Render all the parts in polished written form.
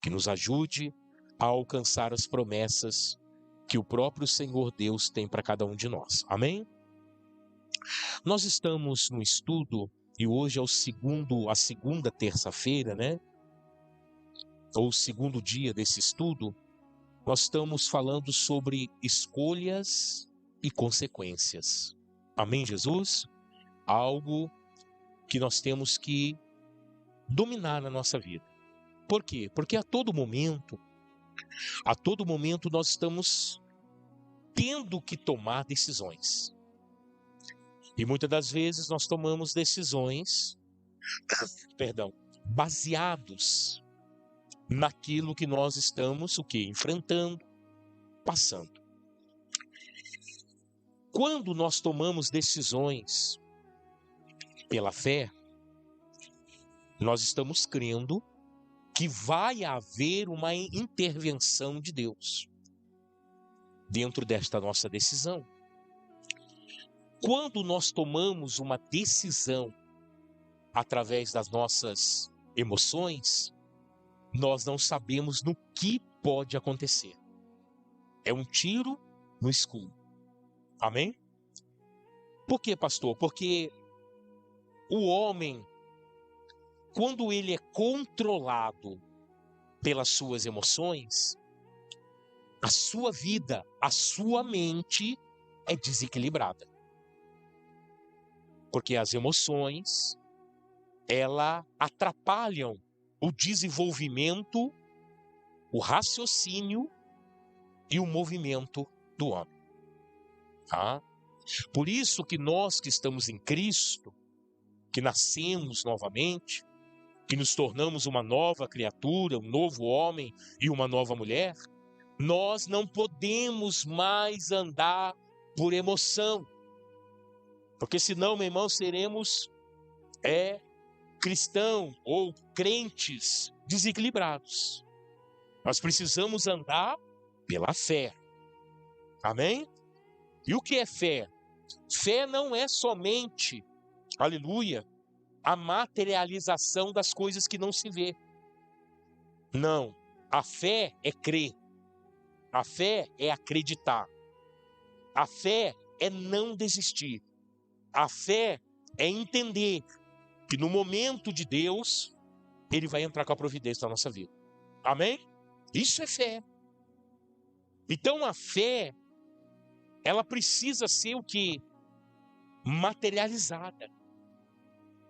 que nos ajude a alcançar as promessas que o próprio Senhor Deus tem para cada um de nós. Amém? Nós estamos no estudo, e hoje é a segunda terça-feira, né? Ou o segundo dia desse estudo. Nós estamos falando sobre escolhas e consequências. Amém, Jesus? Algo que nós temos que dominar na nossa vida. Por quê? Porque a todo momento nós estamos tendo que tomar decisões. E muitas das vezes nós tomamos decisões, baseados naquilo que nós estamos, enfrentando, passando. Quando nós tomamos decisões pela fé, nós estamos crendo que vai haver uma intervenção de Deus dentro desta nossa decisão. Quando nós tomamos uma decisão através das nossas emoções, nós não sabemos no que pode acontecer. É um tiro no escuro. Amém? Por quê, pastor? Porque o homem, quando ele é controlado pelas suas emoções, a sua vida, a sua mente é desequilibrada. Porque as emoções, elas atrapalham o desenvolvimento, o raciocínio e o movimento do homem. Tá? Por isso que nós que estamos em Cristo, que nascemos novamente, que nos tornamos uma nova criatura, um novo homem e uma nova mulher, nós não podemos mais andar por emoção. Porque senão, meu irmão, seremos cristãos ou crentes desequilibrados. Nós precisamos andar pela fé. Amém? E o que é fé? Fé não é somente, aleluia, a materialização das coisas que não se vê. Não. A fé é crer. A fé é acreditar. A fé é não desistir. A fé é entender que no momento de Deus, Ele vai entrar com a providência na nossa vida. Amém? Isso é fé. Então a fé, ela precisa ser o quê? Materializada.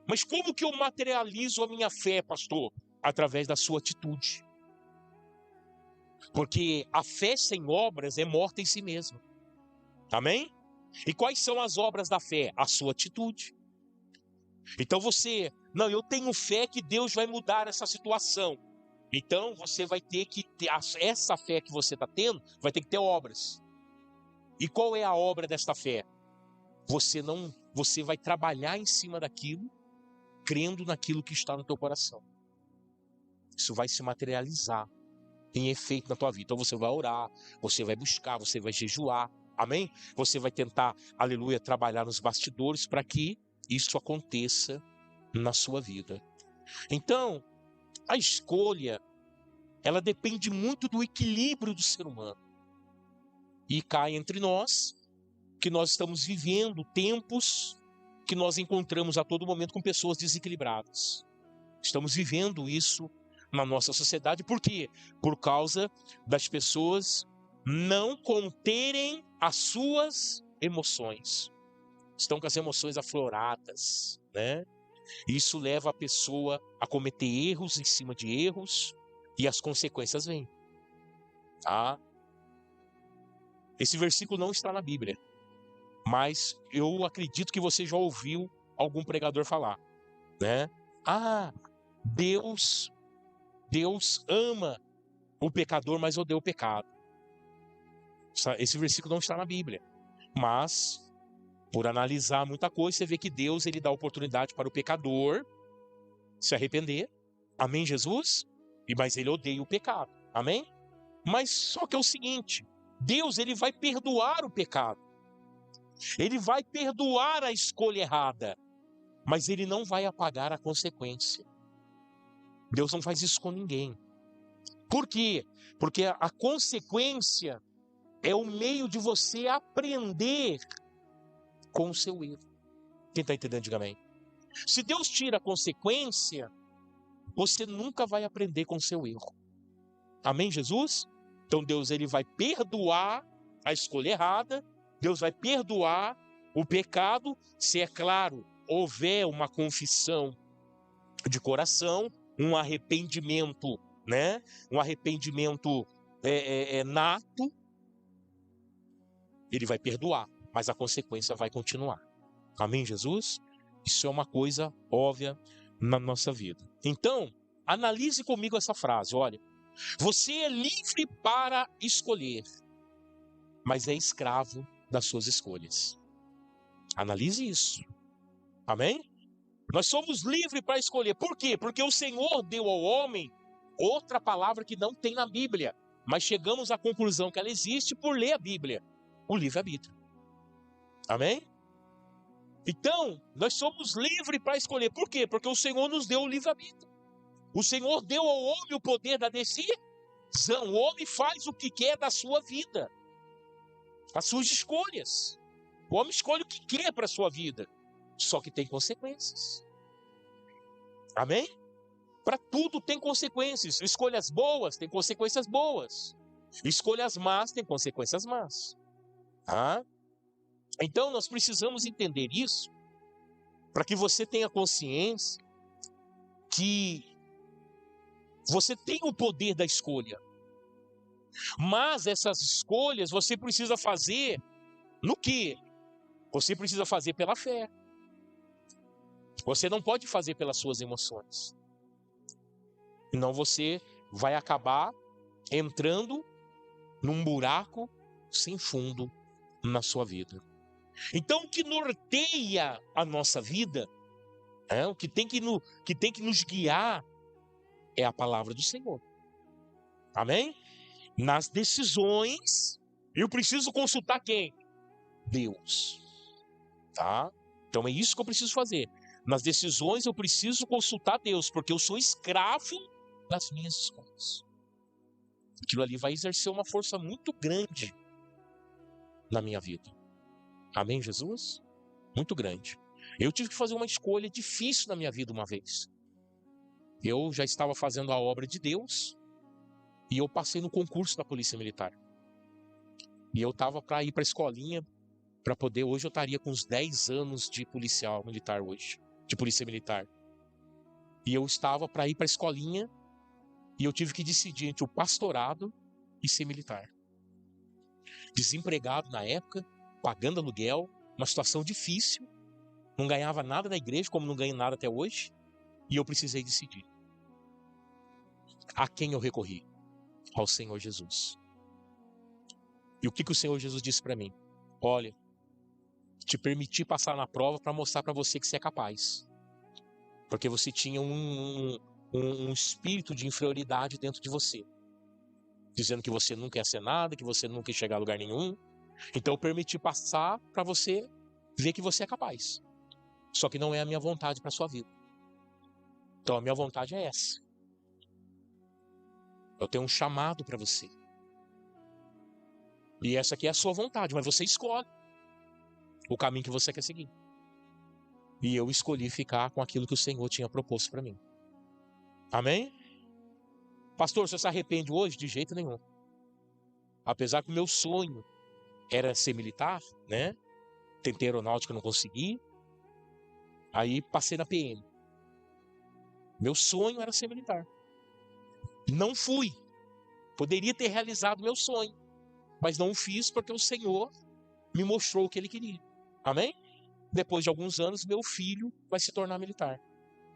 Mas como que eu materializo a minha fé, pastor? Através da sua atitude. Porque a fé sem obras é morta em si mesma. Amém? E quais são as obras da fé? A sua atitude. Então eu tenho fé que Deus vai mudar essa situação. Então você vai ter que ter, essa fé que você está tendo, vai ter que ter obras. E qual é a obra desta fé? Você vai trabalhar em cima daquilo, crendo naquilo que está no teu coração. Isso vai se materializar em efeito na tua vida. Então você vai orar, você vai buscar, você vai jejuar. Amém? Você vai tentar, aleluia, trabalhar nos bastidores para que isso aconteça na sua vida. Então, a escolha, ela depende muito do equilíbrio do ser humano. E cai entre nós que nós estamos vivendo tempos que nós encontramos a todo momento com pessoas desequilibradas. Estamos vivendo isso na nossa sociedade. Por quê? Por causa das pessoas não conterem as suas emoções. Estão com as emoções afloradas, né? Isso leva a pessoa a cometer erros em cima de erros e as consequências vêm. Tá? Esse versículo não está na Bíblia, mas eu acredito que você já ouviu algum pregador falar, né? Deus ama o pecador, mas odeia o pecado. Esse versículo não está na Bíblia, mas por analisar muita coisa, você vê que Deus ele dá oportunidade para o pecador se arrepender. Amém, Jesus? Mas ele odeia o pecado. Amém? Mas só que é o seguinte, Deus ele vai perdoar o pecado. Ele vai perdoar a escolha errada, mas ele não vai apagar a consequência. Deus não faz isso com ninguém. Por quê? Porque a consequência é o meio de você aprender com o seu erro. Quem está entendendo, diga amém. Se Deus tira a consequência, você nunca vai aprender com o seu erro. Amém, Jesus? Então Deus, ele vai perdoar a escolha errada, Deus vai perdoar o pecado, se, é claro, houver uma confissão de coração, um arrependimento, né? Um arrependimento nato, ele vai perdoar, mas a consequência vai continuar. Amém, Jesus? Isso é uma coisa óbvia na nossa vida. Então, analise comigo essa frase, olha. Você é livre para escolher, mas é escravo das suas escolhas. Analise isso. Amém? Nós somos livres para escolher. Por quê? Porque o Senhor deu ao homem outra palavra que não tem na Bíblia, mas chegamos à conclusão que ela existe por ler a Bíblia, o livre-arbítrio. Amém? Então, nós somos livres para escolher. Por quê? Porque o Senhor nos deu o livre-arbítrio. O Senhor deu ao homem o poder da decisão. O homem faz o que quer da sua vida, as suas escolhas. O homem escolhe o que quer para a sua vida, só que tem consequências. Amém? Para tudo tem consequências. Escolhas boas têm consequências boas. Escolhas más têm consequências más. Tá? Então nós precisamos entender isso para que você tenha consciência que você tem o poder da escolha. Mas essas escolhas você precisa fazer no quê? Você precisa fazer pela fé. Você não pode fazer pelas suas emoções. Senão você vai acabar entrando num buraco sem fundo na sua vida. Então o que norteia a nossa vida, o que tem que nos guiar é a palavra do Senhor. Amém? Nas decisões, eu preciso consultar quem? Deus. Tá? Então é isso que eu preciso fazer. Nas decisões eu preciso consultar Deus, porque eu sou escravo das minhas escolhas. Aquilo ali vai exercer uma força muito grande na minha vida. Amém, Jesus? Muito grande. Eu tive que fazer uma escolha difícil na minha vida uma vez. Eu já estava fazendo a obra de Deus e eu passei no concurso da Polícia Militar. E eu estava para ir para a escolinha para poder, hoje eu estaria com uns 10 anos de policial militar hoje, de polícia militar. E eu estava para ir para a escolinha e eu tive que decidir entre o pastorado e ser militar. Desempregado na época, pagando aluguel, uma situação difícil, não ganhava nada na igreja, como não ganho nada até hoje, e eu precisei decidir. A quem eu recorri? Ao Senhor Jesus. E o que o Senhor Jesus disse para mim? Olha, te permiti passar na prova para mostrar para você que você é capaz. Porque você tinha um espírito de inferioridade dentro de você. Dizendo que você nunca ia ser nada, que você nunca ia chegar a lugar nenhum. Então eu permiti passar para você ver que você é capaz. Só que não é a minha vontade para a sua vida. Então a minha vontade é essa. Eu tenho um chamado para você. E essa aqui é a sua vontade, mas você escolhe o caminho que você quer seguir. E eu escolhi ficar com aquilo que o Senhor tinha proposto para mim. Amém? Pastor, você se arrepende hoje? De jeito nenhum. Apesar que o meu sonho era ser militar, né? Tentei aeronáutica, não consegui. Aí passei na PM. Meu sonho era ser militar. Não fui. Poderia ter realizado meu sonho, mas não o fiz porque o Senhor me mostrou o que Ele queria. Amém? Depois de alguns anos, meu filho vai se tornar militar.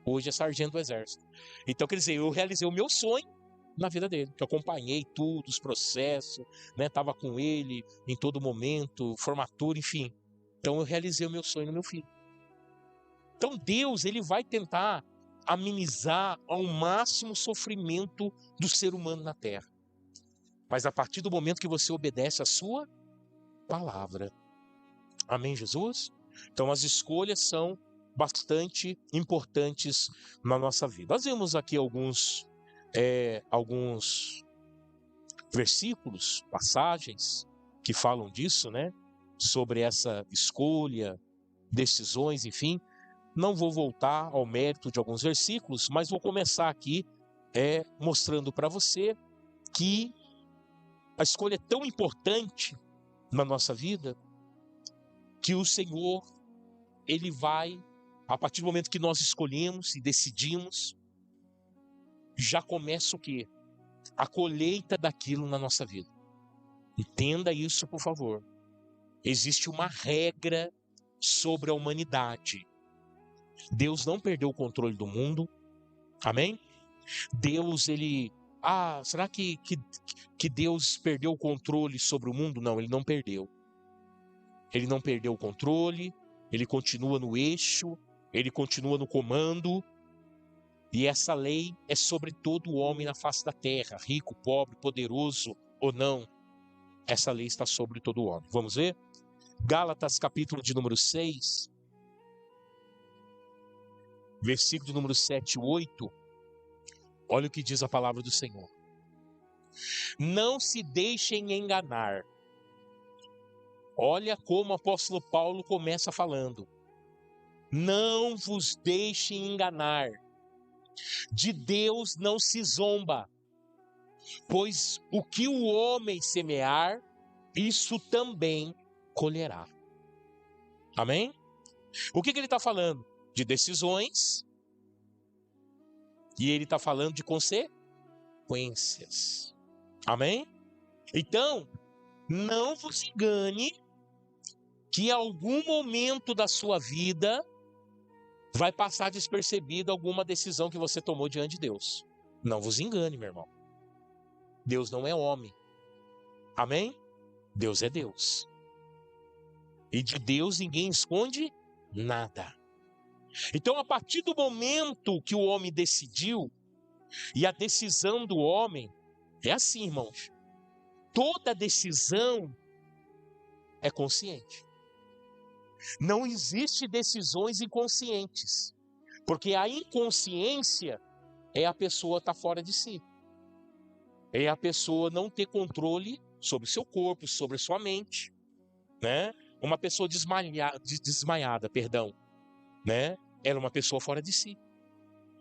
Hoje é sargento do exército. Então, quer dizer, eu realizei o meu sonho na vida dele. Que eu acompanhei tudo, os processos, né? Estava com ele em todo momento, formatura, enfim. Então, eu realizei o meu sonho no meu filho. Então, Deus, Ele vai tentar amenizar ao máximo o sofrimento do ser humano na terra. Mas a partir do momento que você obedece a sua palavra. Amém, Jesus? Então as escolhas são bastante importantes na nossa vida. Nós vimos aqui alguns versículos, passagens que falam disso, né? Sobre essa escolha, decisões, enfim. Não vou voltar ao mérito de alguns versículos, mas vou começar aqui mostrando para você que a escolha é tão importante na nossa vida que o Senhor, Ele vai, a partir do momento que nós escolhemos e decidimos, já começa o quê? A colheita daquilo na nossa vida. Entenda isso, por favor. Existe uma regra sobre a humanidade. Deus não perdeu o controle do mundo. Amém? Deus, ele... será que Deus perdeu o controle sobre o mundo? Não, ele não perdeu. Ele não perdeu o controle, ele continua no eixo, ele continua no comando. E essa lei é sobre todo homem na face da terra, rico, pobre, poderoso ou não. Essa lei está sobre todo homem. Vamos ver? Gálatas, capítulo de número 6, versículo de número 7 e 8. Olha o que diz a palavra do Senhor. Não se deixem enganar. Olha como o apóstolo Paulo começa falando. Não vos deixem enganar. De Deus não se zomba. Pois o que o homem semear, isso também colherá. Amém? O que ele está falando? De decisões. E ele está falando de consequências. Amém? Então, não vos engane que em algum momento da sua vida vai passar despercebido alguma decisão que você tomou diante de Deus. Não vos engane, meu irmão. Deus não é homem. Amém? Deus é Deus. E de Deus ninguém esconde nada. Então, a partir do momento que o homem decidiu, e a decisão do homem é assim, irmãos. Toda decisão é consciente. Não existe decisões inconscientes. Porque a inconsciência é a pessoa estar fora de si. É a pessoa não ter controle sobre seu corpo, sobre sua mente, né? Uma pessoa desmaiada, né? Ela é uma pessoa fora de si.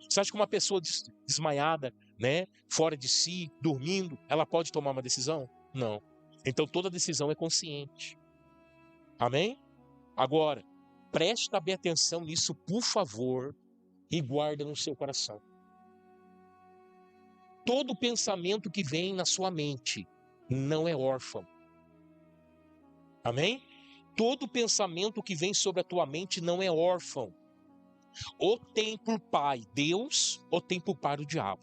Você acha que uma pessoa desmaiada, né, fora de si, dormindo, ela pode tomar uma decisão? Não. Então toda decisão é consciente. Amém? Agora, preste bem atenção nisso, por favor, e guarda no seu coração. Todo pensamento que vem na sua mente não é órfão. Amém? Todo pensamento que vem sobre a tua mente não é órfão. Ou tem por pai Deus, ou tem por pai o diabo.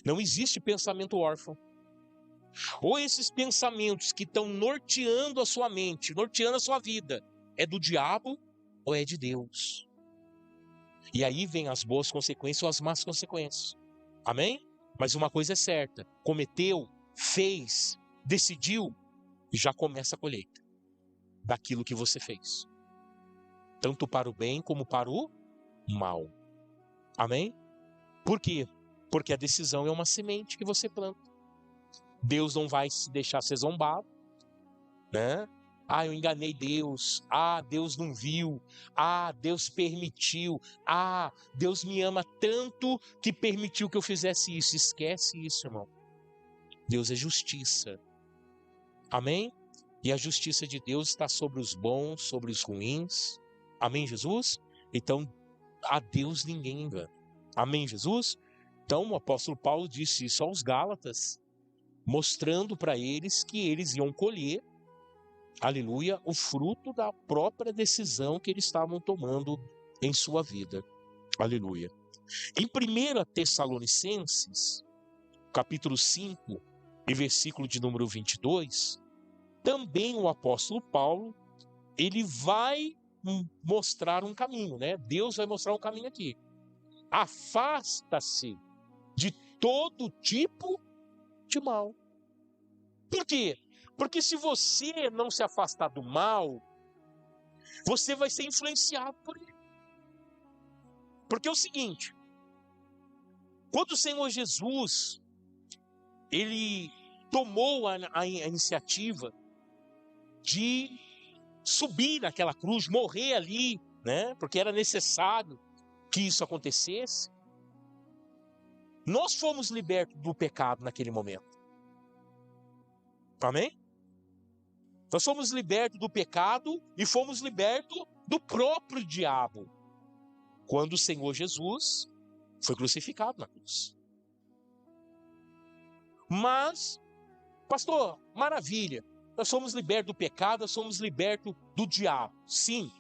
Não existe pensamento órfão. Ou esses pensamentos que estão norteando a sua mente, norteando a sua vida, é do diabo ou é de Deus. E aí vem as boas consequências ou as más consequências. Amém? Mas uma coisa é certa, cometeu, fez, decidiu, já começa a colheita daquilo que você fez. Tanto para o bem como para o mal. Amém? Por quê? Porque a decisão é uma semente que você planta. Deus não vai se deixar ser zombado, né? Eu enganei Deus. Deus não viu. Deus permitiu. Deus me ama tanto que permitiu que eu fizesse isso. Esquece isso, irmão. Deus é justiça. Amém? E a justiça de Deus está sobre os bons, sobre os ruins. Amém, Jesus? Então, a Deus ninguém engana. Amém, Jesus? Então, o apóstolo Paulo disse isso aos Gálatas, mostrando para eles que eles iam colher, aleluia, o fruto da própria decisão que eles estavam tomando em sua vida. Aleluia. Em 1 Tessalonicenses, capítulo 5, e versículo de número 22, também o apóstolo Paulo, ele vai mostrar um caminho, né? Deus vai mostrar um caminho aqui. Afasta-se de todo tipo de mal. Por quê? Porque se você não se afastar do mal, você vai ser influenciado por ele. Porque é o seguinte, quando o Senhor Jesus, ele tomou a iniciativa de subir naquela cruz, morrer ali, né? Porque era necessário que isso acontecesse. Nós fomos libertos do pecado naquele momento. Amém? Nós fomos libertos do pecado e fomos libertos do próprio diabo, quando o Senhor Jesus foi crucificado na cruz. Mas, pastor, maravilha, nós somos libertos do pecado, nós somos libertos do diabo, sim.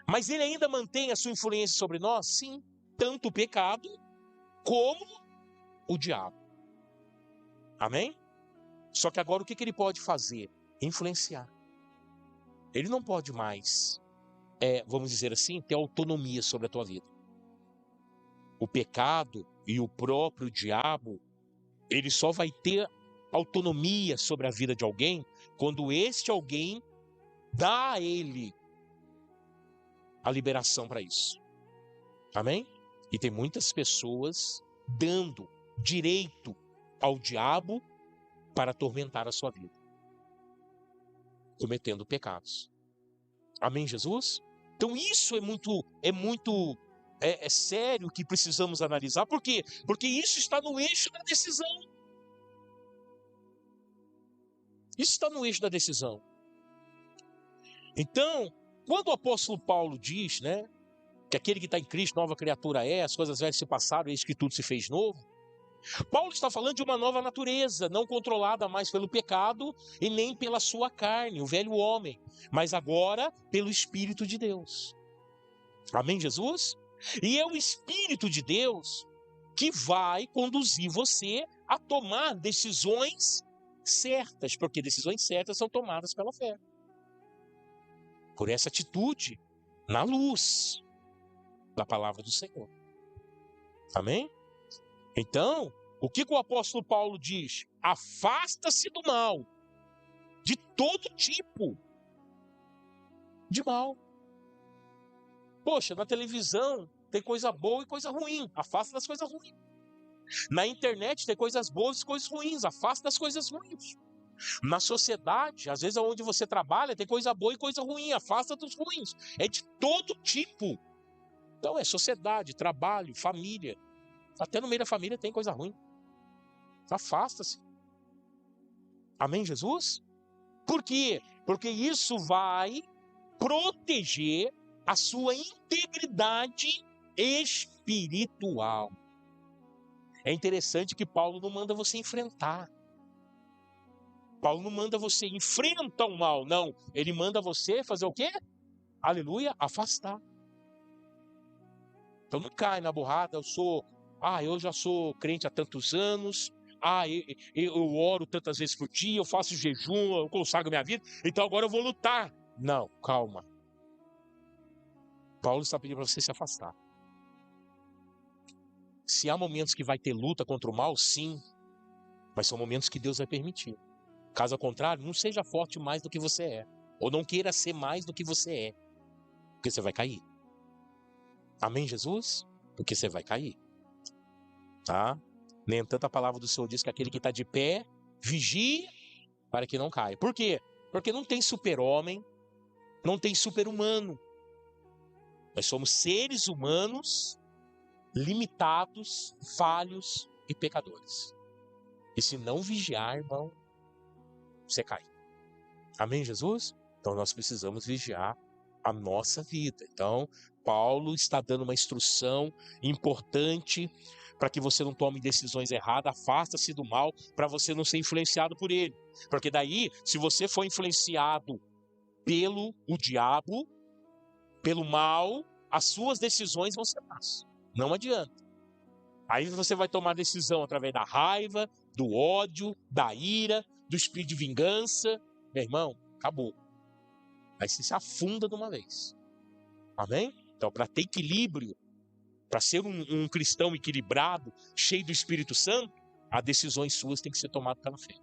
Mas ele ainda mantém a sua influência sobre nós? Sim. Tanto o pecado como o diabo. Amém? Só que agora o que ele pode fazer? Influenciar. Ele não pode mais, vamos dizer assim, ter autonomia sobre a tua vida. O pecado e o próprio diabo, ele só vai ter autonomia sobre a vida de alguém quando este alguém dá a ele a liberação para isso. Amém? E tem muitas pessoas dando direito ao diabo para atormentar a sua vida, cometendo pecados. Amém, Jesus? Então isso é sério que precisamos analisar. Por quê? Porque isso está no eixo da decisão. Isso está no eixo da decisão. Então, quando o apóstolo Paulo diz, né, que aquele que está em Cristo, nova criatura é, as coisas velhas se passaram, eis que tudo se fez novo, Paulo está falando de uma nova natureza, não controlada mais pelo pecado e nem pela sua carne, o velho homem, mas agora pelo Espírito de Deus. Amém, Jesus? E é o Espírito de Deus que vai conduzir você a tomar decisões certas, porque decisões certas são tomadas pela fé. Por essa atitude na luz da palavra do Senhor. Amém? Então, o que o apóstolo Paulo diz? Afasta-se do mal, de todo tipo de mal. Poxa, na televisão tem coisa boa e coisa ruim, afasta das coisas ruins. Na internet tem coisas boas e coisas ruins, afasta das coisas ruins. Na sociedade, às vezes onde você trabalha, tem coisa boa e coisa ruim, afasta dos ruins. É de todo tipo. Então é sociedade, trabalho, família. Até no meio da família tem coisa ruim. Afasta-se. Amém, Jesus? Por quê? Porque isso vai proteger a sua integridade espiritual. É interessante que Paulo não manda você enfrentar. Paulo não manda você enfrentar o mal, não. Ele manda você fazer o quê? Aleluia, afastar. Então não cai na burrada, eu já sou crente há tantos anos, eu oro tantas vezes por dia, eu faço jejum, eu consagro minha vida, então agora eu vou lutar. Não, calma. Paulo está pedindo para você se afastar. Se há momentos que vai ter luta contra o mal, sim, mas são momentos que Deus vai permitir. Caso contrário, não seja forte mais do que você é, ou não queira ser mais do que você é, porque você vai cair. Amém, Jesus? Porque você vai cair. Tá? Nem tanto a palavra do Senhor diz que aquele que está de pé, vigie para que não caia. Por quê? Porque não tem super-homem, não tem super-humano. Nós somos seres humanos limitados, falhos e pecadores. E se não vigiar, irmão, você cai. Amém, Jesus? Então nós precisamos vigiar a nossa vida. Então, Paulo está dando uma instrução importante para que você não tome decisões erradas, afasta-se do mal, para você não ser influenciado por ele. Porque daí, se você for influenciado pelo diabo, pelo mal, as suas decisões vão ser más. Não adianta. Aí você vai tomar decisão através da raiva, do ódio, da ira, do espírito de vingança. Meu irmão, acabou. Aí você se afunda de uma vez. Amém? Então, para ter equilíbrio, para ser um cristão equilibrado, cheio do Espírito Santo, as decisões suas têm que ser tomadas pela fé.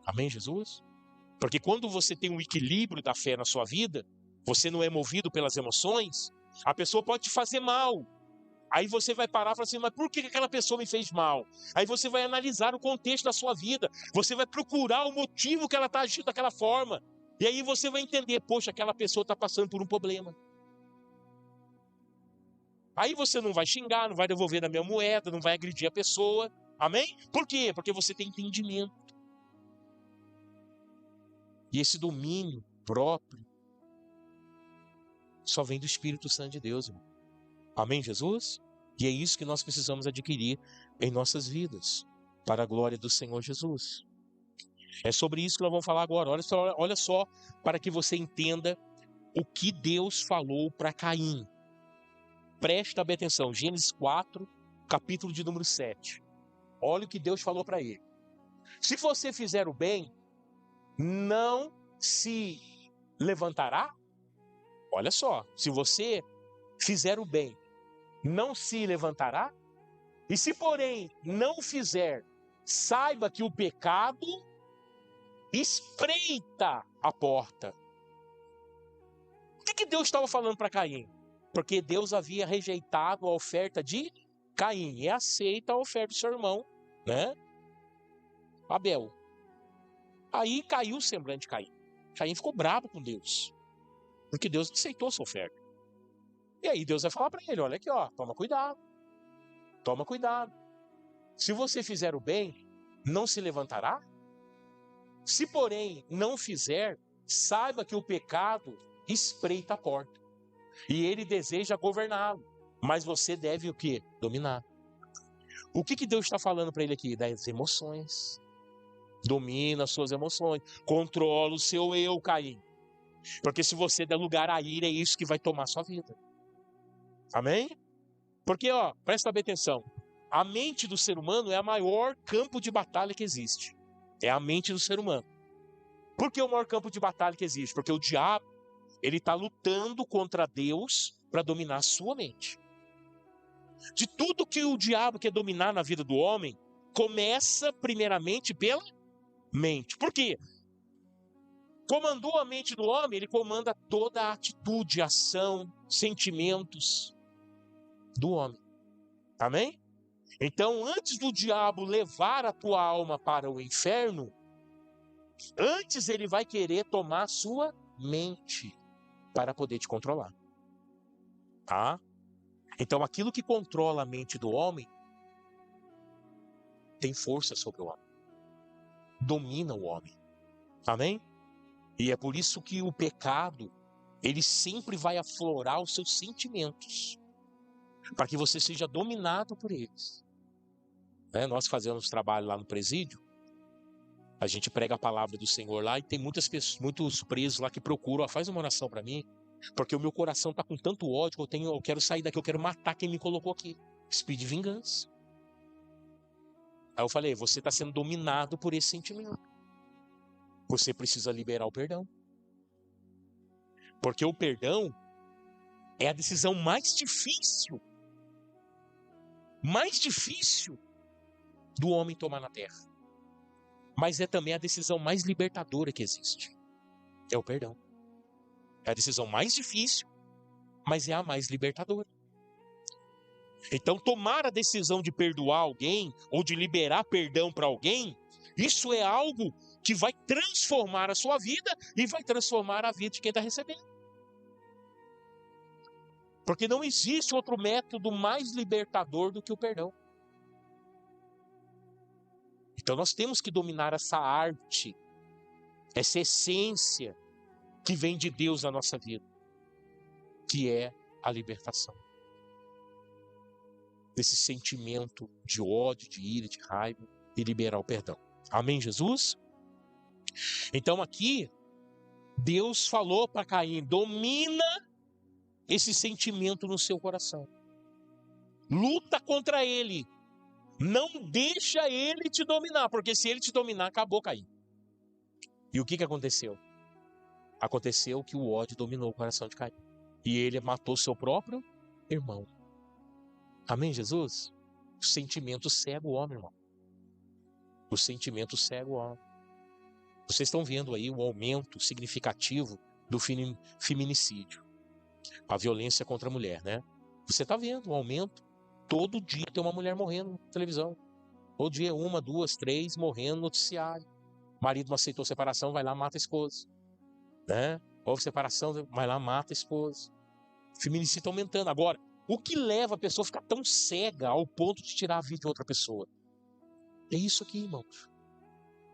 Amém, Jesus? Porque quando você tem um equilíbrio da fé na sua vida, você não é movido pelas emoções, a pessoa pode te fazer mal. Aí você vai parar e falar assim, mas por que aquela pessoa me fez mal? Aí você vai analisar o contexto da sua vida. Você vai procurar o motivo que ela está agindo daquela forma. E aí você vai entender, poxa, aquela pessoa está passando por um problema. Aí você não vai xingar, não vai devolver a minha moeda, não vai agredir a pessoa. Amém? Por quê? Porque você tem entendimento. E esse domínio próprio só vem do Espírito Santo de Deus, irmão. Amém, Jesus? E é isso que nós precisamos adquirir em nossas vidas, para a glória do Senhor Jesus. É sobre isso que nós vamos falar agora. Olha só, para que você entenda o que Deus falou para Caim. Presta bem atenção, Gênesis 4, capítulo de número 7. Olha o que Deus falou para ele. Se você fizer o bem, não se levantará? Olha só, se você fizer o bem, não se levantará? E se, porém, não fizer, saiba que o pecado espreita a porta. O que Deus estava falando para Caim? Porque Deus havia rejeitado a oferta de Caim e aceita a oferta do seu irmão, né? Abel. Aí caiu o semblante de Caim. Caim ficou bravo com Deus, porque Deus aceitou a sua oferta. E aí Deus vai falar para ele, olha aqui, ó, toma cuidado. Toma cuidado. Se você fizer o bem, não se levantará? Se, porém, não fizer, saiba que o pecado espreita a porta. E ele deseja governá-lo. Mas você deve o quê? Dominar. O que Deus está falando para ele aqui? Das emoções. Domina as suas emoções. Controla o seu eu, Caim. Porque se você der lugar à ira, é isso que vai tomar sua vida. Amém? Porque, ó, presta bem atenção. A mente do ser humano é o maior campo de batalha que existe. É a mente do ser humano. Por que o maior campo de batalha que existe? Porque o diabo, ele está lutando contra Deus para dominar a sua mente. De tudo que o diabo quer dominar na vida do homem, começa primeiramente pela mente. Por quê? Comandou a mente do homem, ele comanda toda a atitude, ação, sentimentos do homem. Amém? Então, antes do diabo levar a tua alma para o inferno, antes ele vai querer tomar a sua mente para poder te controlar. Tá? Então, aquilo que controla a mente do homem tem força sobre o homem. Domina o homem. Amém? E é por isso que o pecado, ele sempre vai aflorar os seus sentimentos, para que você seja dominado por eles. Nós fazemos trabalho lá no presídio, a gente prega a palavra do Senhor lá e tem muitos presos lá que procuram, faz uma oração para mim, porque o meu coração está com tanto ódio que eu quero sair daqui, eu quero matar quem me colocou aqui. Espírito de vingança. Aí eu falei, você está sendo dominado por esse sentimento. Você precisa liberar o perdão. Porque o perdão é a decisão mais difícil do homem tomar na terra. Mas é também a decisão mais libertadora que existe. É o perdão. É a decisão mais difícil, mas é a mais libertadora. Então, tomar a decisão de perdoar alguém ou de liberar perdão para alguém, isso é algo que vai transformar a sua vida e vai transformar a vida de quem está recebendo. Porque não existe outro método mais libertador do que o perdão. Então nós temos que dominar essa arte, essa essência que vem de Deus na nossa vida, que é a libertação. Desse sentimento de ódio, de ira, de raiva, e liberar o perdão. Amém, Jesus? Então aqui, Deus falou para Caim, domina esse sentimento no seu coração. Luta contra ele. Não deixa ele te dominar, porque se ele te dominar, acabou, Caim. E o que aconteceu? Aconteceu que o ódio dominou o coração de Caim. E ele matou seu próprio irmão. Amém, Jesus? O sentimento cega o homem, irmão. O sentimento cega o homem. Vocês estão vendo aí o aumento significativo do feminicídio. A violência contra a mulher, né? Você está vendo o aumento. Todo dia tem uma mulher morrendo na televisão. Todo dia, 1, 2, 3 morrendo no noticiário. Marido não aceitou separação, vai lá, mata a esposa. Né? Houve separação, vai lá, mata a esposa. Feminicídio aumentando. Agora, o que leva a pessoa a ficar tão cega ao ponto de tirar a vida de outra pessoa? É isso aqui, irmãos.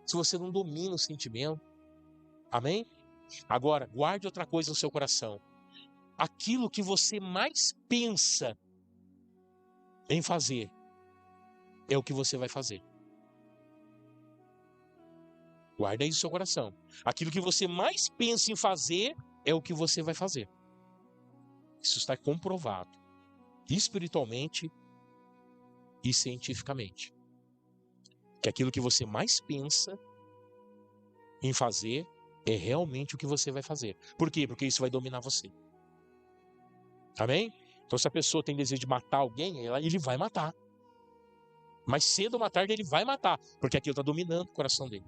Se você não domina o sentimento, amém? Agora, guarde outra coisa no seu coração. Aquilo que você mais pensa em fazer é o que você vai fazer. Guarda isso no seu coração. Aquilo que você mais pensa em fazer é o que você vai fazer. Isso está comprovado espiritualmente e cientificamente. Que aquilo que você mais pensa em fazer é realmente o que você vai fazer. Por quê? Porque isso vai dominar você. Amém? Então, se a pessoa tem desejo de matar alguém, ele vai matar. Mais cedo ou mais tarde ele vai matar, porque aquilo está dominando o coração dele.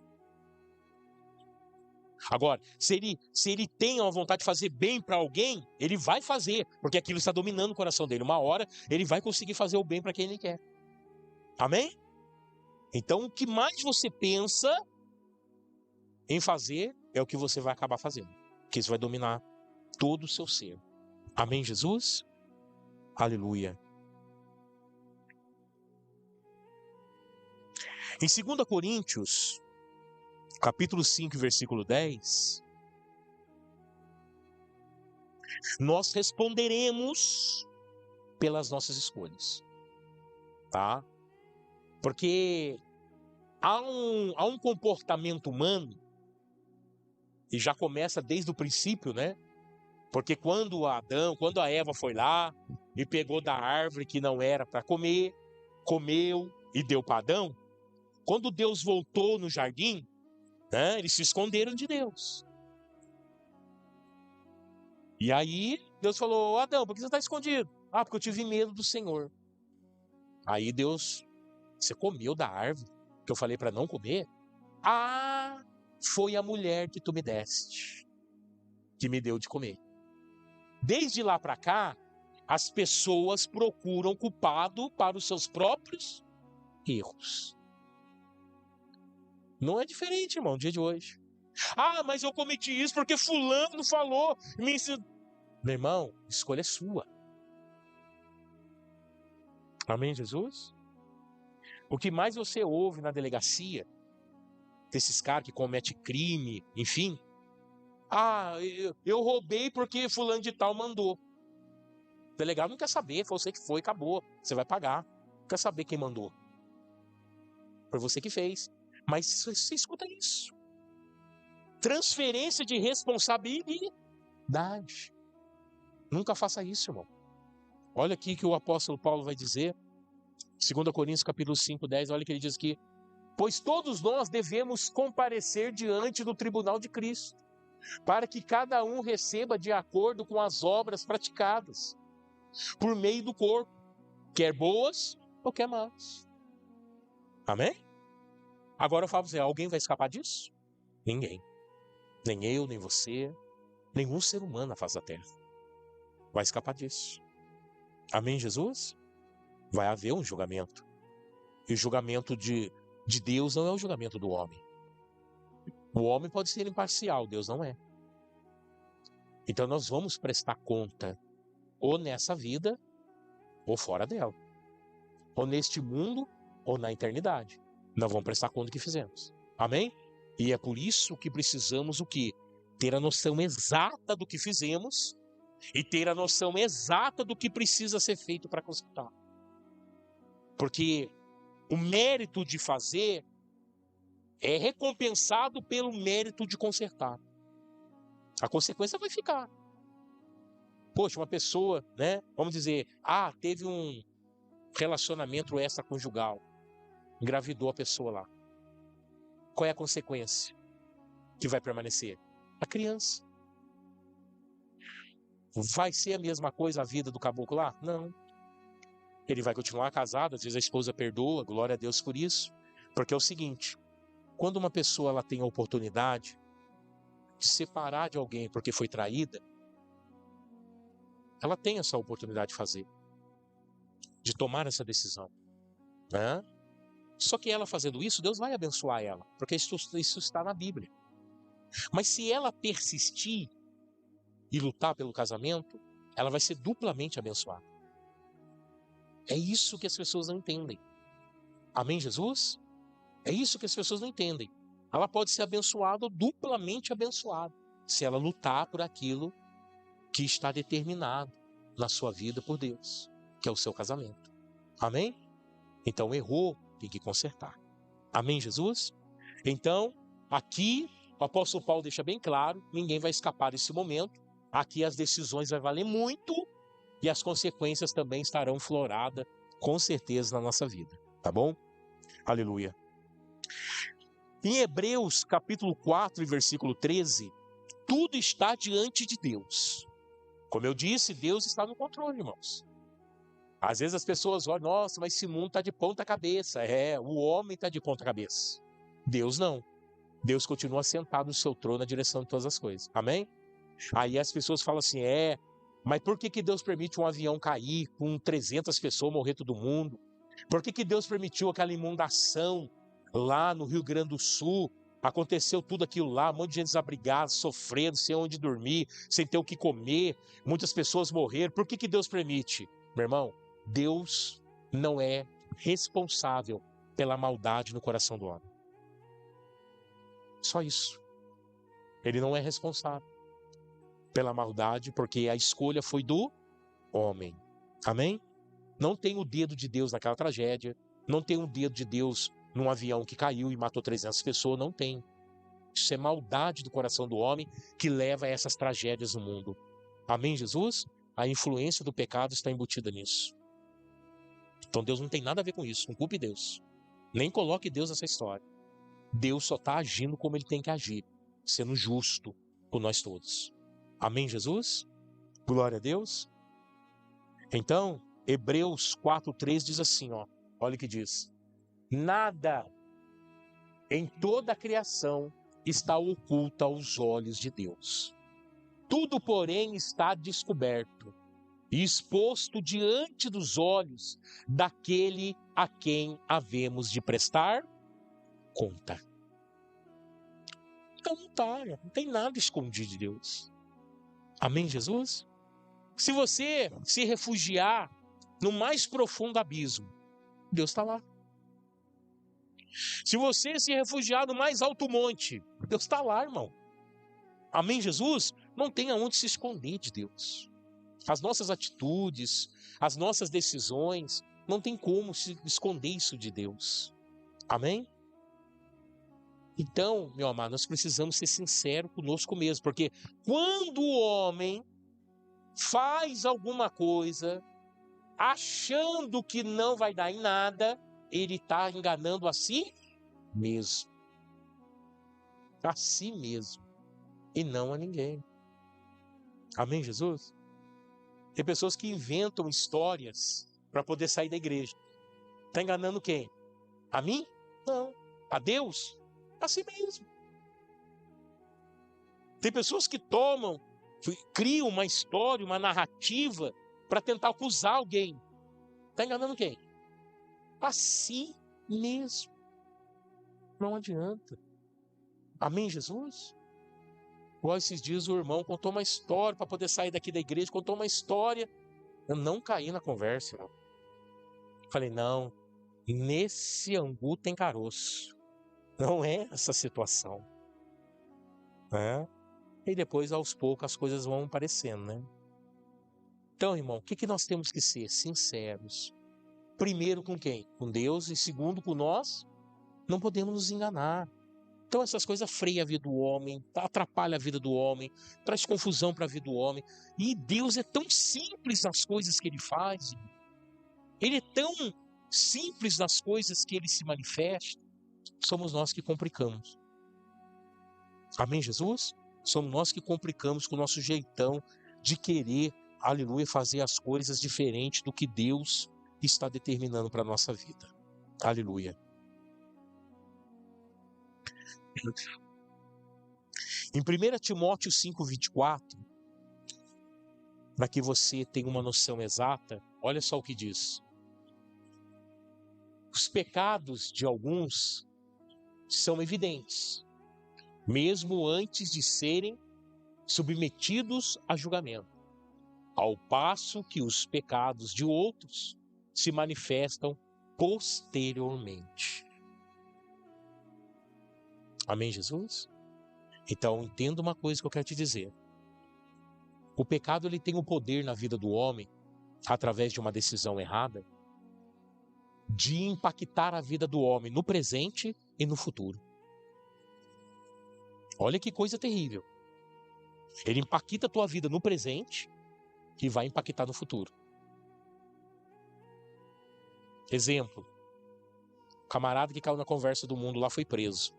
Agora, se ele tem a vontade de fazer bem para alguém, ele vai fazer, porque aquilo está dominando o coração dele. Uma hora ele vai conseguir fazer o bem para quem ele quer. Amém? Então, o que mais você pensa em fazer é o que você vai acabar fazendo, porque isso vai dominar todo o seu ser. Amém, Jesus? Aleluia. Em 2 Coríntios, capítulo 5, versículo 10, nós responderemos pelas nossas escolhas, tá? Porque há um comportamento humano, e já começa desde o princípio, né? Porque quando a Eva foi lá e pegou da árvore que não era para comer, comeu e deu para Adão, quando Deus voltou no jardim, né, eles se esconderam de Deus. E aí Deus falou: Adão, por que você está escondido? Ah, porque eu tive medo do Senhor. Aí Deus: você comeu da árvore que eu falei para não comer? Ah, foi a mulher que tu me deste, que me deu de comer. Desde lá para cá, as pessoas procuram culpado para os seus próprios erros. Não é diferente, irmão, no dia de hoje. Ah, mas eu cometi isso porque fulano falou, me ensinou. Meu irmão, escolha é sua. Amém, Jesus? O que mais você ouve na delegacia, desses caras que cometem crime, enfim. Ah, eu roubei porque fulano de tal mandou. O delegado não quer saber, foi você que foi, acabou. Você vai pagar. Não quer saber quem mandou. Foi você que fez. Mas você escuta isso. Transferência de responsabilidade. Nunca faça isso, irmão. Olha aqui que o apóstolo Paulo vai dizer, 2 Coríntios capítulo 5, 10, olha que ele diz aqui: pois todos nós devemos comparecer diante do tribunal de Cristo, para que cada um receba de acordo com as obras praticadas, por meio do corpo, quer boas ou quer más. Amém? Agora eu falo para você, alguém vai escapar disso? Ninguém. Nem eu, nem você, nenhum ser humano na face da terra vai escapar disso. Amém, Jesus? Vai haver um julgamento. E o julgamento de Deus não é o julgamento do homem. O homem pode ser imparcial, Deus não é. Então nós vamos prestar conta, ou nessa vida, ou fora dela. Ou neste mundo, ou na eternidade. Nós vamos prestar conta do que fizemos. Amém? E é por isso que precisamos o quê? Ter a noção exata do que fizemos e ter a noção exata do que precisa ser feito para consertar. Porque o mérito de fazer é recompensado pelo mérito de consertar. A consequência vai ficar. Poxa, uma pessoa, né? Vamos dizer, teve um relacionamento extraconjugal, engravidou a pessoa lá. Qual é a consequência que vai permanecer? A criança. Vai ser a mesma coisa a vida do caboclo lá? Não. Ele vai continuar casado, às vezes a esposa perdoa, glória a Deus por isso. Porque é o seguinte, quando uma pessoa ela tem a oportunidade de separar de alguém porque foi traída, ela tem essa oportunidade de fazer. de tomar essa decisão, né? Só que ela fazendo isso, Deus vai abençoar ela, porque isso está na Bíblia. Mas se ela persistir e lutar pelo casamento, ela vai ser duplamente abençoada. É isso que as pessoas não entendem. Amém, Jesus? É isso que as pessoas não entendem. Ela pode ser abençoada ou duplamente abençoada, se ela lutar por aquilo que está determinado na sua vida por Deus, que é o seu casamento. Amém? Então, errou, tem que consertar. Amém, Jesus? Então, aqui, o apóstolo Paulo deixa bem claro, ninguém vai escapar desse momento. Aqui as decisões vão valer muito e as consequências também estarão floradas, com certeza, na nossa vida. Tá bom? Aleluia. Em Hebreus, capítulo 4, versículo 13, tudo está diante de Deus. Como eu disse, Deus está no controle, irmãos. Às vezes as pessoas olham, nossa, mas esse mundo está de ponta cabeça. O homem está de ponta cabeça. Deus não. Deus continua sentado no seu trono na direção de todas as coisas. Amém? Aí as pessoas falam assim, mas por que Deus permite um avião cair com 300 pessoas, morrer todo mundo? Por que Deus permitiu aquela inundação lá no Rio Grande do Sul? Aconteceu tudo aquilo lá, um monte de gente desabrigada, sofrendo, sem onde dormir, sem ter o que comer, muitas pessoas morreram. Por que Deus permite? Meu irmão, Deus não é responsável pela maldade no coração do homem. Só isso. Ele não é responsável pela maldade, porque a escolha foi do homem. Amém? Não tem o dedo de Deus naquela tragédia, não tem o dedo de Deus num avião que caiu e matou 300 pessoas, não tem. Isso é maldade do coração do homem que leva a essas tragédias no mundo. Amém, Jesus? A influência do pecado está embutida nisso. Então Deus não tem nada a ver com isso, não culpe Deus. Nem coloque Deus nessa história. Deus só está agindo como ele tem que agir, sendo justo por nós todos. Amém, Jesus? Glória a Deus. Então, Hebreus 4:3 diz assim, olha o que diz. Nada em toda a criação está oculto aos olhos de Deus. Tudo, porém, está descoberto e exposto diante dos olhos daquele a quem havemos de prestar conta. Então não tem nada escondido de Deus. Amém, Jesus? Se você se refugiar no mais profundo abismo, Deus está lá. Se você se refugiar no mais alto monte, Deus está lá, irmão. Amém, Jesus? Não tem aonde se esconder de Deus. As nossas atitudes, as nossas decisões, não tem como se esconder isso de Deus. Amém? Então, meu amado, nós precisamos ser sinceros conosco mesmo, porque quando o homem faz alguma coisa, achando que não vai dar em nada, ele está enganando a si mesmo. A si mesmo. E não a ninguém. Amém, Jesus? Tem pessoas que inventam histórias para poder sair da igreja. Está enganando quem? A mim? Não. A Deus? A si mesmo. Tem pessoas que criam uma história, uma narrativa para tentar acusar alguém. Está enganando quem? A si mesmo. Não adianta. Amém, Jesus? Igual esses dias o irmão contou uma história para poder sair daqui da igreja, contou uma história. Eu não caí na conversa, irmão. Falei, não, nesse angu tem caroço. Não é essa situação. Né? E depois, aos poucos, as coisas vão aparecendo, né? Então, irmão, o que nós temos que ser? Sinceros. Primeiro com quem? Com Deus. E segundo com nós. Não podemos nos enganar. Então essas coisas freiam a vida do homem, atrapalham a vida do homem, traz confusão para a vida do homem. E Deus é tão simples nas coisas que Ele faz. Ele é tão simples nas coisas que Ele se manifesta. Somos nós que complicamos. Amém, Jesus? Somos nós que complicamos com o nosso jeitão de querer, aleluia, fazer as coisas diferentes do que Deus está determinando para a nossa vida. Aleluia. Em 1 Timóteo 5:24, para que você tenha uma noção exata, olha só o que diz. Os pecados de alguns são evidentes, mesmo antes de serem submetidos a julgamento, ao passo que os pecados de outros se manifestam posteriormente. Amém, Jesus? Então, entenda uma coisa que eu quero te dizer. O pecado ele tem o poder na vida do homem, através de uma decisão errada, de impactar a vida do homem no presente e no futuro. Olha que coisa terrível. Ele impacta a tua vida no presente e vai impactar no futuro. Exemplo. O camarada que caiu na conversa do mundo lá foi preso.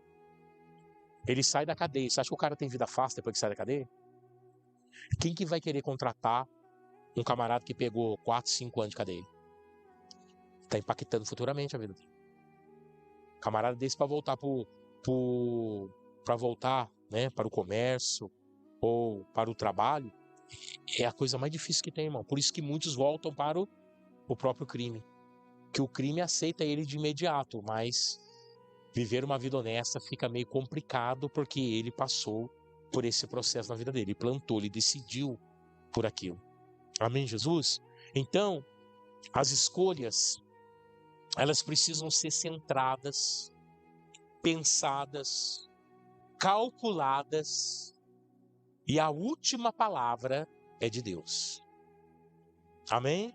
Ele sai da cadeia. Você acha que o cara tem vida fácil depois que sai da cadeia? Quem que vai querer contratar um camarada que pegou 4, 5 anos de cadeia? Está impactando futuramente a vida dele. Camarada desse para voltar para o comércio ou para o trabalho, é a coisa mais difícil que tem, irmão. Por isso que muitos voltam para o próprio crime. Que o crime aceita ele de imediato, mas viver uma vida honesta fica meio complicado porque ele passou por esse processo na vida dele. Ele plantou, ele decidiu por aquilo. Amém, Jesus? Então, as escolhas, elas precisam ser centradas, pensadas, calculadas, e a última palavra é de Deus. Amém?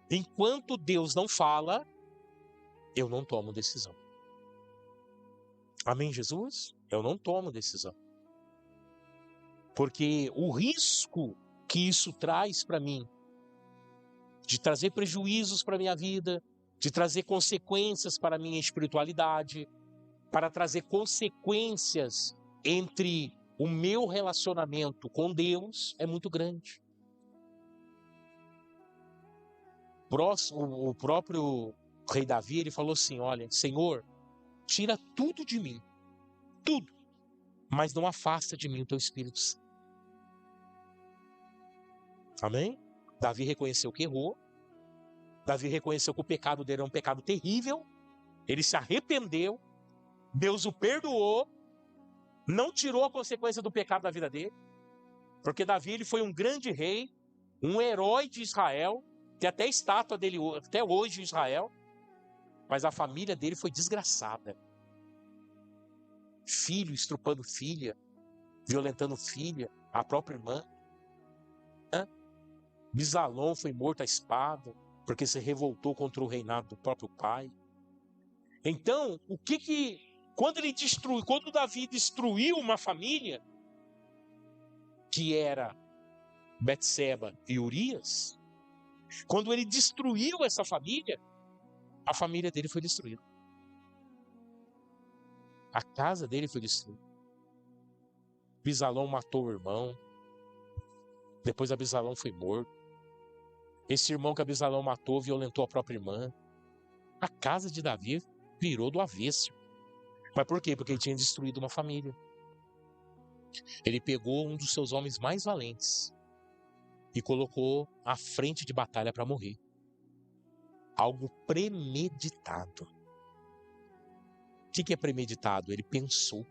Enquanto Deus não fala, eu não tomo decisão. Amém, Jesus? Eu não tomo decisão. Porque o risco que isso traz para mim, de trazer prejuízos para a minha vida, de trazer consequências para a minha espiritualidade, para trazer consequências entre o meu relacionamento com Deus, é muito grande. O próprio rei Davi, ele falou assim, olha, Senhor, tira tudo de mim, tudo, mas não afasta de mim o teu Espírito Santo. Amém? Davi reconheceu que errou, Davi reconheceu que o pecado dele é um pecado terrível, ele se arrependeu, Deus o perdoou, não tirou a consequência do pecado da vida dele, porque Davi ele foi um grande rei, um herói de Israel, tem até estátua dele até hoje em Israel, mas a família dele foi desgraçada. Filho estrupando filha, violentando filha, a própria irmã. Bisalom foi morto à espada, porque se revoltou contra o reinado do próprio pai. Então, quando Davi destruiu uma família, que era Betseba e Urias, quando ele destruiu essa família, a família dele foi destruída. A casa dele foi destruída. Bisalom matou o irmão. Depois Abisalom foi morto. Esse irmão que Abisalom matou violentou a própria irmã. A casa de Davi virou do avesso. Mas por quê? Porque ele tinha destruído uma família. Ele pegou um dos seus homens mais valentes e colocou à frente de batalha para morrer. Algo premeditado. O que é premeditado? Ele pensou.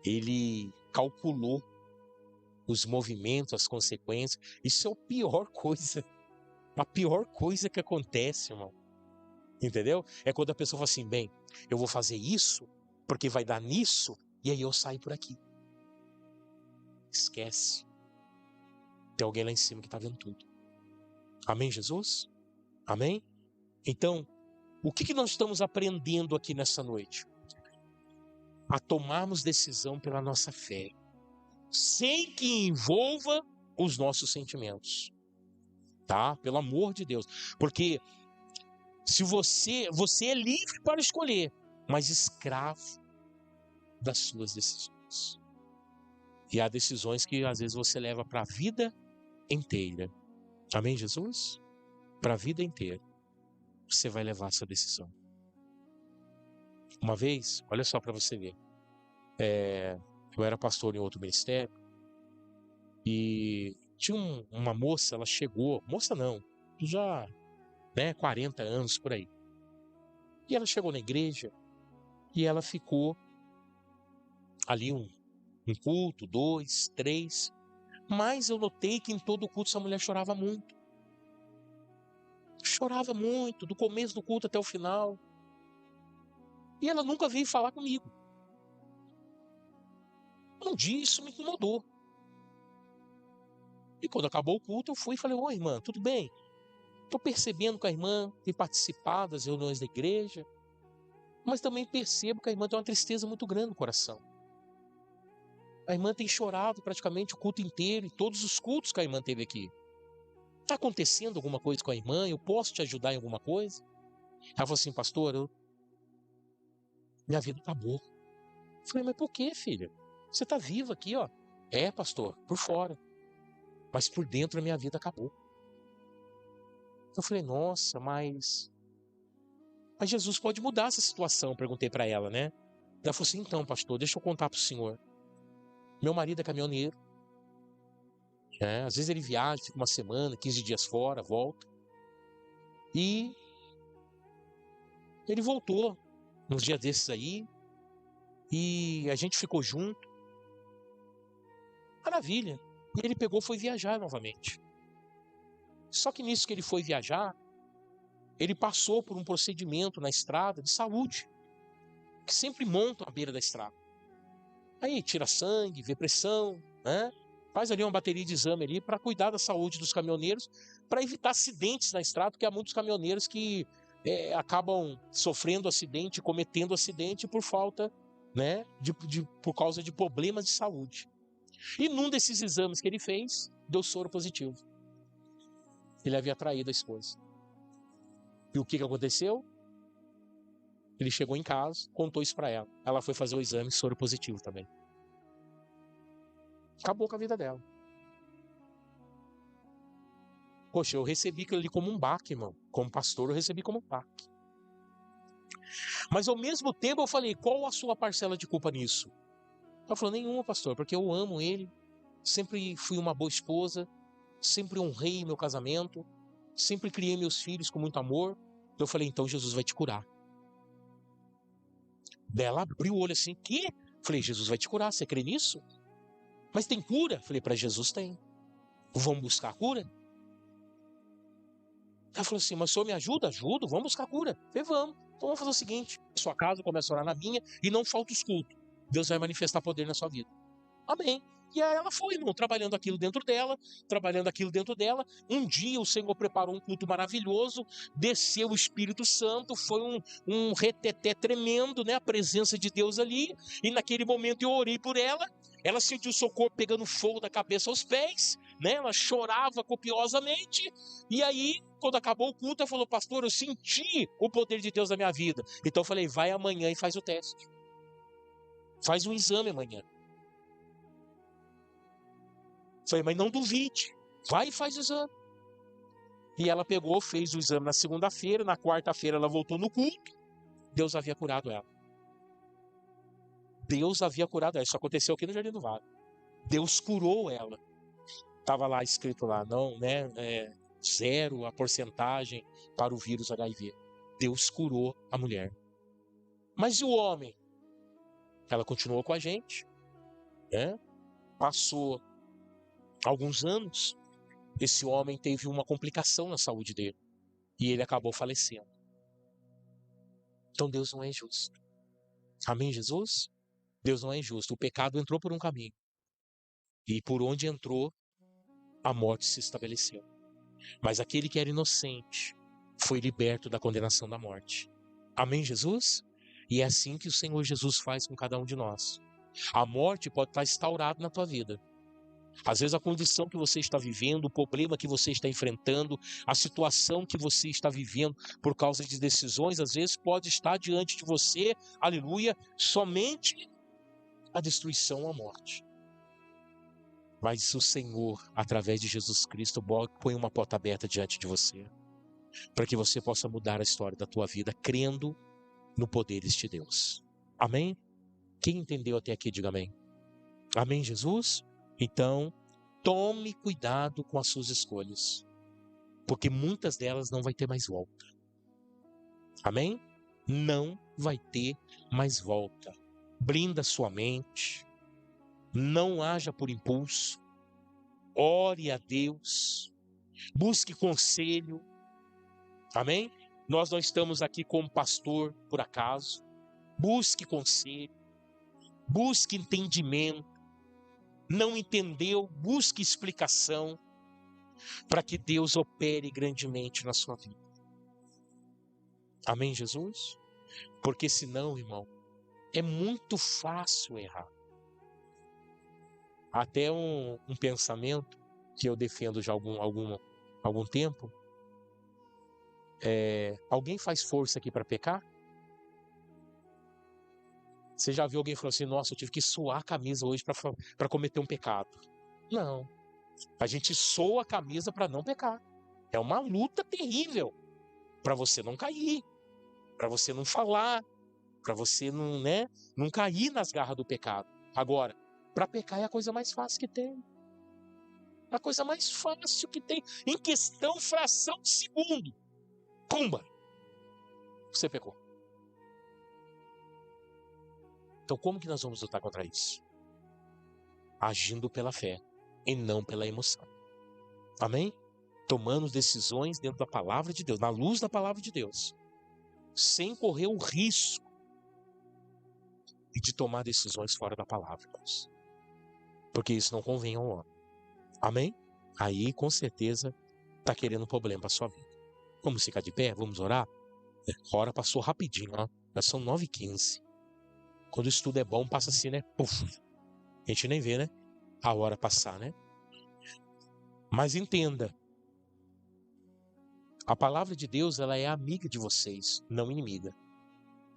Ele calculou os movimentos, as consequências. Isso é a pior coisa. A pior coisa que acontece, irmão. Entendeu? É quando a pessoa fala assim, bem, eu vou fazer isso porque vai dar nisso e aí eu saio por aqui. Esquece. Tem alguém lá em cima que está vendo tudo. Amém, Jesus? Amém? Então, o que nós estamos aprendendo aqui nessa noite? A tomarmos decisão pela nossa fé, sem que envolva os nossos sentimentos. Tá? Pelo amor de Deus. Porque se você é livre para escolher, mas escravo das suas decisões. E há decisões que às vezes você leva para a vida inteira. Amém, Jesus? Para a vida inteira. Você vai levar essa decisão. Uma vez, olha só para você ver. Eu era pastor em outro ministério. E tinha uma moça, ela chegou. Moça não, já 40 anos por aí. E ela chegou na igreja e ela ficou ali um culto, 2, 3. Mas eu notei que em todo culto essa mulher chorava muito. Chorava muito, do começo do culto até o final. E ela nunca veio falar comigo. Um dia isso me incomodou. E quando acabou o culto, eu fui e falei: oi, irmã, tudo bem? Estou percebendo que a irmã tem participado das reuniões da igreja, mas também percebo que a irmã tem uma tristeza muito grande no coração. A irmã tem chorado praticamente o culto inteiro, e todos os cultos que a irmã teve aqui. Está acontecendo alguma coisa com a irmã? Eu posso te ajudar em alguma coisa? Ela falou assim: pastor, minha vida acabou. Eu falei: mas por quê, filha? Você está viva aqui, ó. É, pastor, por fora. Mas por dentro a minha vida acabou. Eu falei: nossa, mas Jesus pode mudar essa situação, perguntei para ela, né? Ela falou assim: então, pastor, deixa eu contar para o senhor. Meu marido é caminhoneiro. Às vezes ele viaja, fica uma semana, 15 dias fora, volta. E ele voltou uns dias desses aí, e a gente ficou junto. Maravilha. E ele pegou e foi viajar novamente. Só que nisso que ele foi viajar, ele passou por um procedimento na estrada de saúde, que sempre montam à beira da estrada. Aí tira sangue, vê pressão, né? Faz ali uma bateria de exame ali para cuidar da saúde dos caminhoneiros, para evitar acidentes na estrada, porque há muitos caminhoneiros que acabam sofrendo acidente, cometendo acidente por falta, né, por causa de problemas de saúde. E num desses exames que ele fez, deu soro positivo. Ele havia traído a esposa. E o que aconteceu? Ele chegou em casa, contou isso para ela. Ela foi fazer o exame, soro positivo também. Acabou com a vida dela. Poxa, eu recebi aquilo ali como um baque, irmão. Como pastor, eu recebi como um baque. Mas ao mesmo tempo eu falei: qual a sua parcela de culpa nisso? Ela falou: nenhuma, pastor, porque eu amo ele. Sempre fui uma boa esposa. Sempre honrei meu casamento. Sempre criei meus filhos com muito amor. Eu falei: então Jesus vai te curar. Daí ela abriu o olho assim: que? Falei: Jesus vai te curar, você crê nisso? Mas tem cura? Falei: para Jesus tem. Vamos buscar a cura? Ela falou assim: mas o senhor me ajuda? Ajudo, vamos buscar a cura. Eu falei: vamos. Então vamos fazer o seguinte: na sua casa, começa a orar na minha e não falta os cultos. Deus vai manifestar poder na sua vida. Amém. E aí ela foi, irmão, trabalhando aquilo dentro dela. Um dia o Senhor preparou um culto maravilhoso, desceu o Espírito Santo, foi um reteté tremendo, né? A presença de Deus ali. E naquele momento eu orei por ela. Ela sentiu o seu corpo pegando fogo da cabeça aos pés, né? Ela chorava copiosamente. E aí, quando acabou o culto, ela falou: pastor, eu senti o poder de Deus na minha vida. Então eu falei: vai amanhã e faz o teste. Faz um exame amanhã. Falei: mas não duvide, vai e faz o exame. E ela pegou, fez o exame na segunda-feira, na quarta-feira ela voltou no culto. Deus havia curado ela. Deus havia curado ela. Isso aconteceu aqui no Jardim do Vale. Deus curou ela. Estava lá escrito lá, não, né? Zero a porcentagem para o vírus HIV. Deus curou a mulher. Mas e o homem? Ela continuou com a gente, né? Passou alguns anos. Esse homem teve uma complicação na saúde dele. E ele acabou falecendo. Então Deus não é injusto. Amém, Jesus? Deus não é injusto. O pecado entrou por um caminho. E por onde entrou, a morte se estabeleceu. Mas aquele que era inocente foi liberto da condenação da morte. Amém, Jesus? E é assim que o Senhor Jesus faz com cada um de nós. A morte pode estar instaurada na tua vida. Às vezes a condição que você está vivendo, o problema que você está enfrentando, a situação que você está vivendo por causa de decisões, às vezes pode estar diante de você, aleluia, somente a destruição ou a morte. Mas o Senhor, através de Jesus Cristo, põe uma porta aberta diante de você, para que você possa mudar a história da tua vida, crendo no poder deste Deus. Amém? Quem entendeu até aqui, diga amém. Amém, Jesus? Então, tome cuidado com as suas escolhas, porque muitas delas não vai ter mais volta. Amém? não vai ter mais volta. Blinda sua mente, não haja por impulso, ore a Deus, busque conselho, amém? Nós não estamos aqui como pastor por acaso. Busque conselho, busque entendimento. Não entendeu, busque explicação para que Deus opere grandemente na sua vida. Amém, Jesus? Porque senão, irmão, é muito fácil errar. Até um pensamento que eu defendo já há algum tempo. Alguém faz força aqui para pecar? Você já viu alguém falando assim, nossa, eu tive que suar a camisa hoje para cometer um pecado? Não. A gente soa a camisa para não pecar. É uma luta terrível para você não cair, para você não falar, para você não cair nas garras do pecado. Agora, para pecar é a coisa mais fácil que tem. A coisa mais fácil que tem. Em questão, fração de segundo. Pumba! Você pecou. Então como que nós vamos lutar contra isso? Agindo pela fé e não pela emoção. Amém? Tomando decisões dentro da palavra de Deus, na luz da palavra de Deus. Sem correr o risco de tomar decisões fora da palavra, Deus. Porque isso não convém ao homem. Amém? Aí, com certeza, está querendo um problema para a sua vida. Vamos ficar de pé? Vamos orar? A hora passou rapidinho, ó. Já são 9h15. Quando o estudo é bom, passa assim, né? Puf. A gente nem vê, né? A hora passar, né? Mas entenda. A palavra de Deus, ela é amiga de vocês, não inimiga.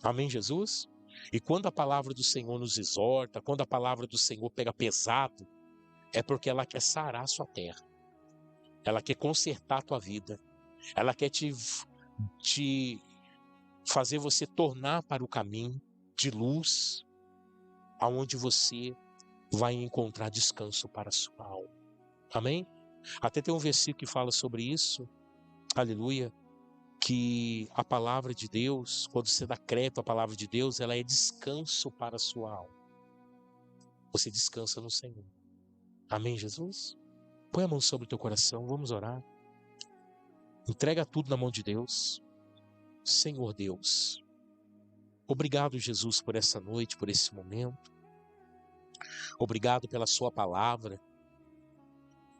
Amém, Jesus? E quando a palavra do Senhor nos exorta, quando a palavra do Senhor pega pesado, é porque ela quer sarar a sua terra. Ela quer consertar a tua vida. Ela quer te fazer você tornar para o caminho de luz, aonde você vai encontrar descanso para a sua alma. Amém? Até tem um versículo que fala sobre isso, aleluia, que a palavra de Deus, quando você dá crédito à palavra de Deus, ela é descanso para a sua alma. Você descansa no Senhor. Amém, Jesus? Põe a mão sobre o teu coração, vamos orar. Entrega tudo na mão de Deus. Senhor Deus, obrigado, Jesus, por essa noite, por esse momento. Obrigado pela sua palavra.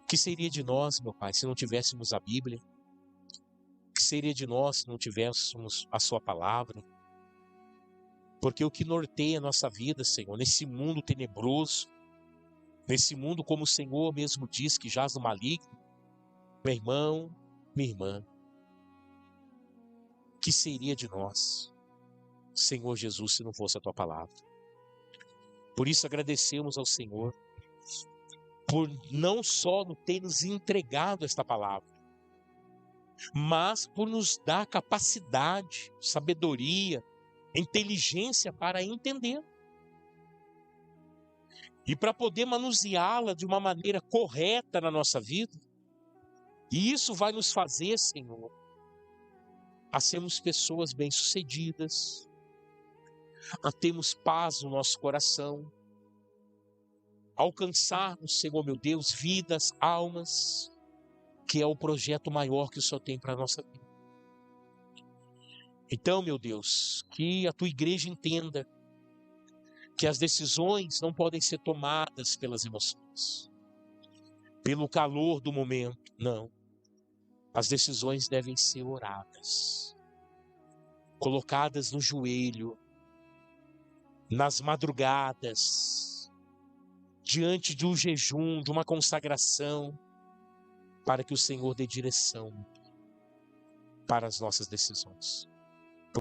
O que seria de nós, meu Pai, se não tivéssemos a Bíblia? O que seria de nós se não tivéssemos a sua palavra? Porque o que norteia a nossa vida, Senhor, nesse mundo tenebroso, nesse mundo, como o Senhor mesmo diz, que jaz no maligno, meu irmão, minha irmã, o que seria de nós, Senhor Jesus, se não fosse a tua palavra? Por isso agradecemos ao Senhor, por não só ter nos entregado esta palavra, mas por nos dar capacidade, sabedoria, inteligência para entender. E para poder manuseá-la de uma maneira correta na nossa vida. E isso vai nos fazer, Senhor, a sermos pessoas bem-sucedidas, a termos paz no nosso coração, a alcançarmos, Senhor meu Deus, vidas, almas, que é o projeto maior que o Senhor tem para a nossa vida. Então, meu Deus, que a tua igreja entenda que as decisões não podem ser tomadas pelas emoções, pelo calor do momento, não. As decisões devem ser oradas, colocadas no joelho, nas madrugadas, diante de um jejum, de uma consagração, para que o Senhor dê direção para as nossas decisões.